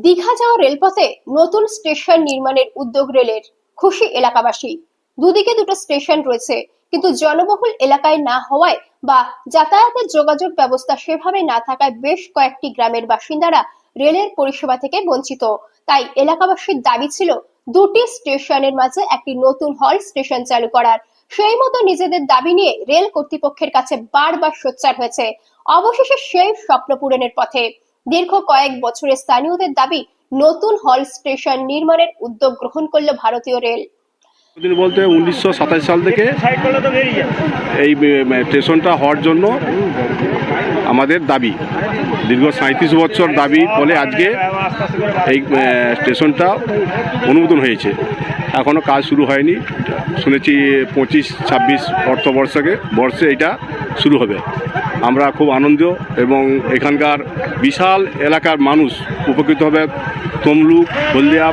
দীঘা যাওয়া রেলপথে নতুন স্টেশন নির্মাণের উদ্যোগ রেলের। খুশি এলাকাবাসী। দুদিকে দুটো স্টেশন রয়েছে, কিন্তু জনবহুল এলাকায় না হওয়ায় বা যাতায়াতের যোগাযোগ ব্যবস্থা সেভাবে না থাকায় বেশ কয়েকটি গ্রামের বাসিন্দারা রেলের পরিষেবা থেকে বঞ্চিত। তাই এলাকাবাসীর দাবি ছিল দুটি স্টেশনের মাঝে একটি নতুন হল স্টেশন চালু করার। সেই মতো নিজেদের দাবি নিয়ে রেল কর্তৃপক্ষের কাছে বারবার সোচ্চার হয়েছে। অবশেষে সেই স্বপ্ন পূরণের পথে। দীর্ঘ কয়েক বছরের স্থানীয়দের দাবি নতুন হল স্টেশন নির্মাণের উদ্যোগ গ্রহণ করল ভারতীয় রেল। বলতে 1927 সাল থেকে এই স্টেশনটা হওয়ার জন্য আমাদের দাবি, দীর্ঘ 37 বছর দাবি ফলে আজকে এই স্টেশনটা অনুমোদন হয়েছে। এখনও কাজ শুরু হয়নি, শুনেছি 25-26 বর্ষে এটা শুরু হবে। আমরা খুব আনন্দ এবং এখানকার বিশাল এলাকার মানুষ উপকৃত হবে। তমলুক, হলদিয়া,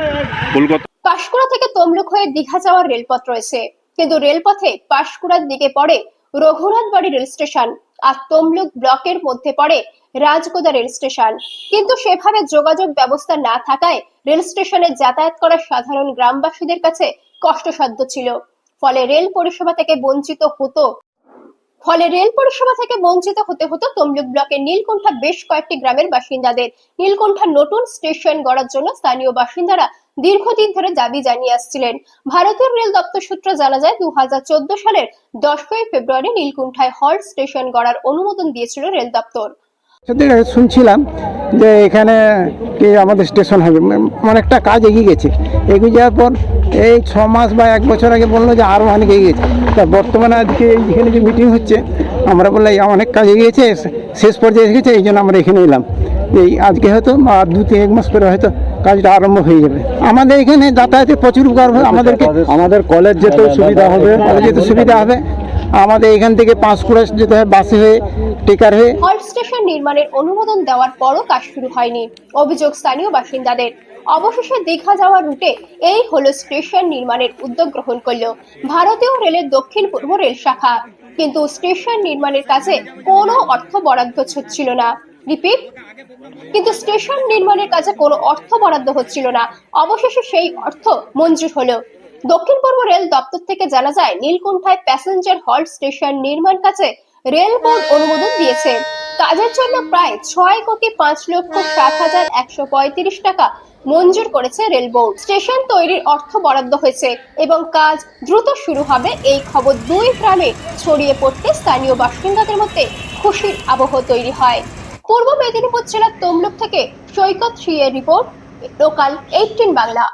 কলকাতা। পাঁশকুড়া থেকে তমলুক হয়ে দীঘা যাওয়ার রেলপথ রয়েছে, কিন্তু রেলপথে পাঁশকুড়ার দিকে পড়ে রঘুনাথবাড়ি রেল স্টেশন আর তমলুক ব্লকের মধ্যে পড়ে রাজগোদা রেল স্টেশন। কিন্তু সেভাবে যোগাযোগ ব্যবস্থা না থাকায় রেল স্টেশনে যাতায়াত করা সাধারণ গ্রামবাসীদের কাছে কষ্টসাধ্য ছিল। ফলে রেল পরিষেবা থেকে বঞ্চিত হতে হতো তমলুক ব্লকের নীলকণ্ঠা বেশ কয়েকটি গ্রামের বাসিন্দাদের। নীলকণ্ঠা নতুন স্টেশন গড়ার জন্য স্থানীয় বাসিন্দারা দীর্ঘদিন ধরে দাবি জানিয়ে আসছিলেন। ভারতীয় রেল দপ্তর সূত্রে জানা যায় 2014 সালের 10ই ফেব্রুয়ারি নীলকণ্ঠায় হল স্টেশন গড়ার অনুমোদন দিয়েছিল রেল দপ্তর। শুনছিলাম যে এখানে কি আমাদের স্টেশন হবে, অনেকটা কাজ এগিয়ে গেছে। এগিয়ে যাওয়ার পর এই 6 মাস বা 1 বছর আগে বললো যে আরও অনেক এগিয়ে গেছে। তা বর্তমানে আজকে এখানে যে মিটিং হচ্ছে, আমরা বললাম অনেক কাজ এগিয়ে গেছে, শেষ পর্যায়ে এসে গেছে, এই জন্য আমরা এখানে এলাম। এই আজকে হয়তো 2-3 মাস পরে হয়তো কাজটা আরম্ভ হয়ে যাবে। আমাদের এখানে যাতায়াতে প্রচুর উপকার হবে, আমাদের কলেজ যেতেও সুবিধা হবে, আমাদের এখান থেকে পাঁশকুড়া যেতে হয় বাসে হয়ে, টেকার হয়ে। হল স্টেশন নির্মাণের অনুমোদন দেওয়ার পরও কাজ শুরু হয়নি, অভিযোগ স্থানীয় বাসিন্দাদের। অবশেষে দীঘা যাওয়ার রুটে এই হলো স্টেশন নির্মাণের উদ্যোগ গ্রহণ করলো ভারতীয় রেলের দক্ষিণ পূর্ব রেল শাখা। কিন্তু স্টেশন নির্মাণের কাজে কোনো অর্থ বরাদ্দ হচ্ছিল না। কিন্তু স্টেশন নির্মাণের কাজে কোনো অর্থ বরাদ্দ হচ্ছিল না। অবশেষে সেই অর্থ মঞ্জুর হলো। দক্ষিণ পূর্ব রেল দপ্তর থেকে জানা যায়, নীলকণ্ঠায় প্যাসেঞ্জার হল স্টেশন নির্মাণ কাজে রেল বোর্ড অনুমোদন দিয়েছে। কাজের জন্য প্রায় 6,05,07,135 টাকা মঞ্জুর করেছে রেল বোর্ড। স্টেশন তৈরির অর্থ বরাদ্দ হয়েছে এবং কাজ দ্রুত শুরু হবে। এই খবর 2 গ্রামে ছড়িয়ে পড়তে স্থানীয় বাসিন্দাদের মধ্যে খুশির আবহ তৈরি হয়। পূর্ব মেদিনীপুর জেলার তমলুক থেকে সৈকত সিংয়ের রিপোর্ট, লোকাল 18 বাংলা।